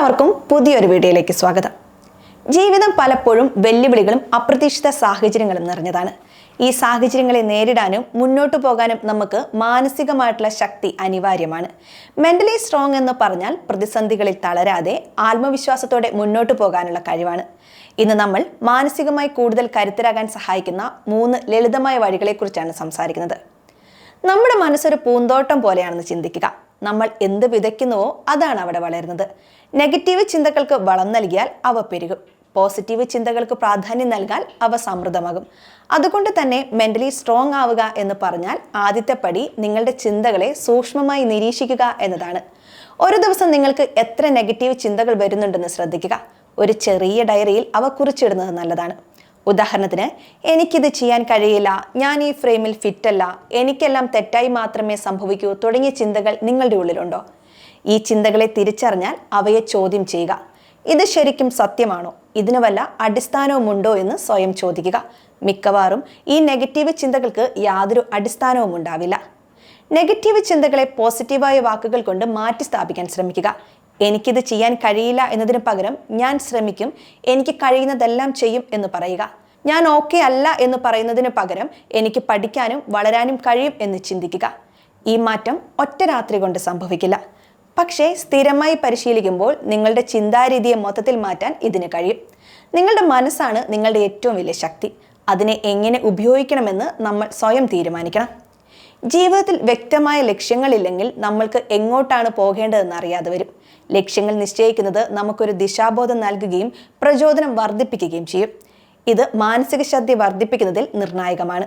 എല്ലാവർക്കും പുതിയൊരു വീഡിയോയിലേക്ക് സ്വാഗതം. ജീവിതം പലപ്പോഴും വെല്ലുവിളികളും അപ്രതീക്ഷിത സാഹചര്യങ്ങളും നിറഞ്ഞതാണ്. ഈ സാഹചര്യങ്ങളെ നേരിടാനും മുന്നോട്ട് പോകാനും നമുക്ക് മാനസികമായിട്ടുള്ള ശക്തി അനിവാര്യമാണ്. മെന്റലി സ്ട്രോങ് എന്ന് പറഞ്ഞാൽ പ്രതിസന്ധികളിൽ തളരാതെ ആത്മവിശ്വാസത്തോടെ മുന്നോട്ട് പോകാനുള്ള കഴിവാണ്. ഇന്ന് നമ്മൾ മാനസികമായി കൂടുതൽ കരുത്തരാകാൻ സഹായിക്കുന്ന 3 ലളിതമായ വഴികളെക്കുറിച്ചാണ് സംസാരിക്കുന്നത്. നമ്മുടെ മനസ്സൊരു പൂന്തോട്ടം പോലെയാണെന്ന് ചിന്തിക്കുക. നമ്മൾ എന്ത് വിതയ്ക്കുന്നുവോ അതാണ് അവിടെ വളരുന്നത്. നെഗറ്റീവ് ചിന്തകൾക്ക് വളം നൽകിയാൽ അവ പെരുകും. പോസിറ്റീവ് ചിന്തകൾക്ക് പ്രാധാന്യം നൽകാൽ അവ സമൃദ്ധമാകും. അതുകൊണ്ട് തന്നെ മെന്റലി സ്ട്രോങ് ആവുക എന്ന് പറഞ്ഞാൽ ആദ്യത്തെ പടി നിങ്ങളുടെ ചിന്തകളെ സൂക്ഷ്മമായി നിരീക്ഷിക്കുക എന്നതാണ്. ഒരു ദിവസം നിങ്ങൾക്ക് എത്ര നെഗറ്റീവ് ചിന്തകൾ വരുന്നുണ്ടെന്ന് ശ്രദ്ധിക്കുക. ഒരു ചെറിയ ഡയറിയിൽ അവ കുറിച്ചിടുന്നത് നല്ലതാണ്. ഉദാഹരണത്തിന്, എനിക്കിത് ചെയ്യാൻ കഴിയില്ല, ഞാൻ ഈ ഫ്രെയിമിൽ ഫിറ്റല്ല, എനിക്കെല്ലാം തെറ്റായി മാത്രമേ സംഭവിക്കൂ തുടങ്ങിയ ചിന്തകൾ നിങ്ങളുടെ ഉള്ളിലുണ്ടോ? ഈ ചിന്തകളെ തിരിച്ചറിഞ്ഞാൽ അവയെ ചോദ്യം ചെയ്യുക. ഇത് ശരിക്കും സത്യമാണോ? ഇതിന് വല്ല അടിസ്ഥാനവുമുണ്ടോ എന്ന് സ്വയം ചോദിക്കുക. മിക്കവാറും ഈ നെഗറ്റീവ് ചിന്തകൾക്ക് യാതൊരു അടിസ്ഥാനവും ഉണ്ടാവില്ല. നെഗറ്റീവ് ചിന്തകളെ പോസിറ്റീവായ വാക്കുകൾ കൊണ്ട് മാറ്റി സ്ഥാപിക്കാൻ ശ്രമിക്കുക. എനിക്കിത് ചെയ്യാൻ കഴിയില്ല എന്നതിന് പകരം ഞാൻ ശ്രമിക്കും, എനിക്ക് കഴിയുന്നതെല്ലാം ചെയ്യും എന്ന് പറയുക. ഞാൻ ഓക്കെ അല്ല എന്ന് പറയുന്നതിന് പകരം എനിക്ക് പഠിക്കാനും വളരാനും കഴിയും എന്ന് ചിന്തിക്കുക. ഈ മാറ്റം ഒറ്റ രാത്രി കൊണ്ട് സംഭവിക്കില്ല. പക്ഷേ സ്ഥിരമായി പരിശീലിക്കുമ്പോൾ നിങ്ങളുടെ ചിന്താരീതിയെ മൊത്തത്തിൽ മാറ്റാൻ ഇതിന് കഴിയും. നിങ്ങളുടെ മനസ്സാണ് നിങ്ങളുടെ ഏറ്റവും വലിയ ശക്തി. അതിനെ എങ്ങനെ ഉപയോഗിക്കണമെന്ന് നമ്മൾ സ്വയം തീരുമാനിക്കണം. ജീവിതത്തിൽ വ്യക്തമായ ലക്ഷ്യങ്ങളില്ലെങ്കിൽ നമ്മൾക്ക് എങ്ങോട്ടാണ് പോകേണ്ടതെന്ന് അറിയാതെ വരും. ലക്ഷ്യങ്ങൾ നിശ്ചയിക്കുന്നത് നമുക്കൊരു ദിശാബോധം നൽകുകയും പ്രചോദനം വർദ്ധിപ്പിക്കുകയും ചെയ്യും. ഇത് മാനസിക ശക്തി വർദ്ധിപ്പിക്കുന്നതിൽ നിർണായകമാണ്.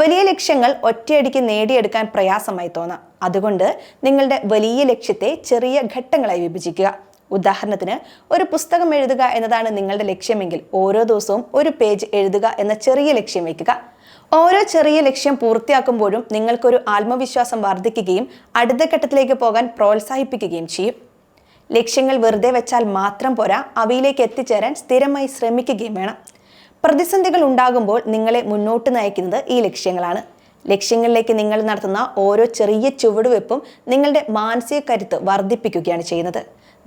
വലിയ ലക്ഷ്യങ്ങൾ ഒറ്റയടിക്ക് നേടിയെടുക്കാൻ പ്രയാസമായി തോന്നാം. അതുകൊണ്ട് നിങ്ങളുടെ വലിയ ലക്ഷ്യത്തെ ചെറിയ ഘട്ടങ്ങളായി വിഭജിക്കുക. ഉദാഹരണത്തിന്, ഒരു പുസ്തകം എഴുതുക എന്നതാണ് നിങ്ങളുടെ ലക്ഷ്യമെങ്കിൽ ഓരോ ദിവസവും ഒരു പേജ് എഴുതുക എന്ന ചെറിയ ലക്ഷ്യം വയ്ക്കുക. ഓരോ ചെറിയ ലക്ഷ്യം പൂർത്തിയാക്കുമ്പോഴും നിങ്ങൾക്കൊരു ആത്മവിശ്വാസം വർദ്ധിക്കുകയും അടുത്ത ഘട്ടത്തിലേക്ക് പോകാൻ പ്രോത്സാഹിപ്പിക്കുകയും ചെയ്യും. ലക്ഷ്യങ്ങൾ വെറുതെ വെച്ചാൽ മാത്രം പോരാ, അവയിലേക്ക് എത്തിച്ചേരാൻ സ്ഥിരമായി ശ്രമിക്കുകയും വേണം. പ്രതിസന്ധികൾ ഉണ്ടാകുമ്പോൾ നിങ്ങളെ മുന്നോട്ട് നയിക്കുന്നത് ഈ ലക്ഷ്യങ്ങളാണ്. ലക്ഷ്യങ്ങളിലേക്ക് നിങ്ങൾ നടത്തുന്ന ഓരോ ചെറിയ ചുവടുവെപ്പും നിങ്ങളുടെ മാനസിക കരുത്ത് വർദ്ധിപ്പിക്കുകയാണ് ചെയ്യുന്നത്.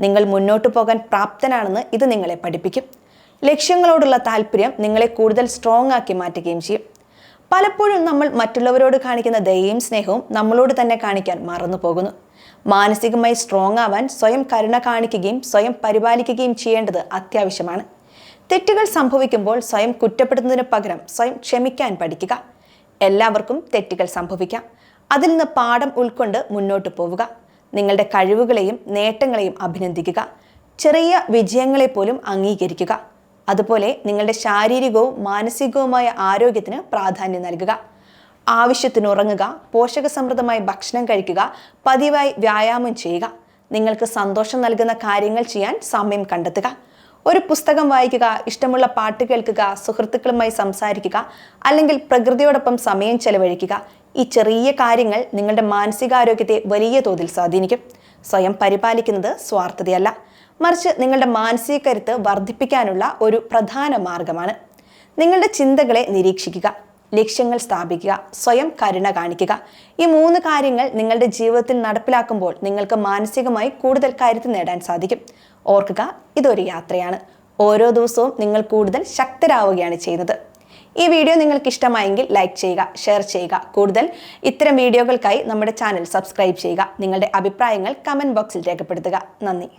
നിങ്ങൾ മുന്നോട്ട് പോകാൻ പ്രാപ്തനാണെന്ന് ഇത് നിങ്ങളെ പഠിപ്പിക്കും. ലക്ഷ്യങ്ങളോടുള്ള താല്പര്യം നിങ്ങളെ കൂടുതൽ സ്ട്രോങ് ആക്കി മാറ്റുകയും ചെയ്യും. പലപ്പോഴും നമ്മൾ മറ്റുള്ളവരോട് കാണിക്കുന്ന ദയയും സ്നേഹവും നമ്മളോട് തന്നെ കാണിക്കാൻ മറന്നു പോകുന്നു. മാനസികമായി സ്ട്രോങ് ആവാൻ സ്വയം കരുണ കാണിക്കുകയും സ്വയം പരിപാലിക്കുകയും ചെയ്യേണ്ടത് അത്യാവശ്യമാണ്. തെറ്റുകൾ സംഭവിക്കുമ്പോൾ സ്വയം കുറ്റപ്പെടുത്തുന്നതിന് പകരം സ്വയം ക്ഷമിക്കാൻ പഠിക്കുക. എല്ലാവർക്കും തെറ്റുകൾ സംഭവിക്കാം. അതിൽ നിന്ന് പാഠം ഉൾക്കൊണ്ട് മുന്നോട്ട് പോവുക. നിങ്ങളുടെ കഴിവുകളെയും നേട്ടങ്ങളെയും അഭിനന്ദിക്കുക. ചെറിയ വിജയങ്ങളെ പോലും അംഗീകരിക്കുക. അതുപോലെ നിങ്ങളുടെ ശാരീരികവും മാനസികവുമായ ആരോഗ്യത്തിന് പ്രാധാന്യം നൽകുക. ആവശ്യത്തിന് ഉറങ്ങുക, പോഷകസമൃദ്ധമായ ഭക്ഷണം കഴിക്കുക, പതിവായി വ്യായാമം ചെയ്യുക. നിങ്ങൾക്ക് സന്തോഷം നൽകുന്ന കാര്യങ്ങൾ ചെയ്യാൻ സമയം കണ്ടെത്തുക. ഒരു പുസ്തകം വായിക്കുക, ഇഷ്ടമുള്ള പാട്ട് കേൾക്കുക, സുഹൃത്തുക്കളുമായി സംസാരിക്കുക, അല്ലെങ്കിൽ പ്രകൃതിയോടൊപ്പം സമയം ചെലവഴിക്കുക. ഈ ചെറിയ കാര്യങ്ങൾ നിങ്ങളുടെ മാനസികാരോഗ്യത്തെ വലിയ തോതിൽ സ്വാധീനിക്കും. സ്വയം പരിപാലിക്കുന്നത് സ്വാർത്ഥതയല്ല, മറിച്ച് നിങ്ങളുടെ മാനസിക കരുത്ത് വർദ്ധിപ്പിക്കാനുള്ള ഒരു പ്രധാന മാർഗമാണ്. നിങ്ങളുടെ ചിന്തകളെ നിരീക്ഷിക്കുക, ലക്ഷ്യങ്ങൾ സ്ഥാപിക്കുക, സ്വയം കരുണ കാണിക്കുക. ഈ 3 കാര്യങ്ങൾ നിങ്ങളുടെ ജീവിതത്തിൽ നടപ്പിലാക്കുമ്പോൾ നിങ്ങൾക്ക് മാനസികമായി കൂടുതൽ കരുത്ത് നേടാൻ സാധിക്കും. ഓർക്കുക, ഇതൊരു യാത്രയാണ്. ഓരോ ദിവസവും നിങ്ങൾ കൂടുതൽ ശക്തരാവുകയാണ് ചെയ്യുന്നത്. ഈ വീഡിയോ നിങ്ങൾക്ക് ഇഷ്ടമായെങ്കിൽ ലൈക്ക് ചെയ്യുക, ഷെയർ ചെയ്യുക. കൂടുതൽ ഇത്തരം വീഡിയോകൾക്കായി നമ്മുടെ ചാനൽ സബ്സ്ക്രൈബ് ചെയ്യുക. നിങ്ങളുടെ അഭിപ്രായങ്ങൾ കമന്റ് ബോക്സിൽ രേഖപ്പെടുത്തുക. നന്ദി.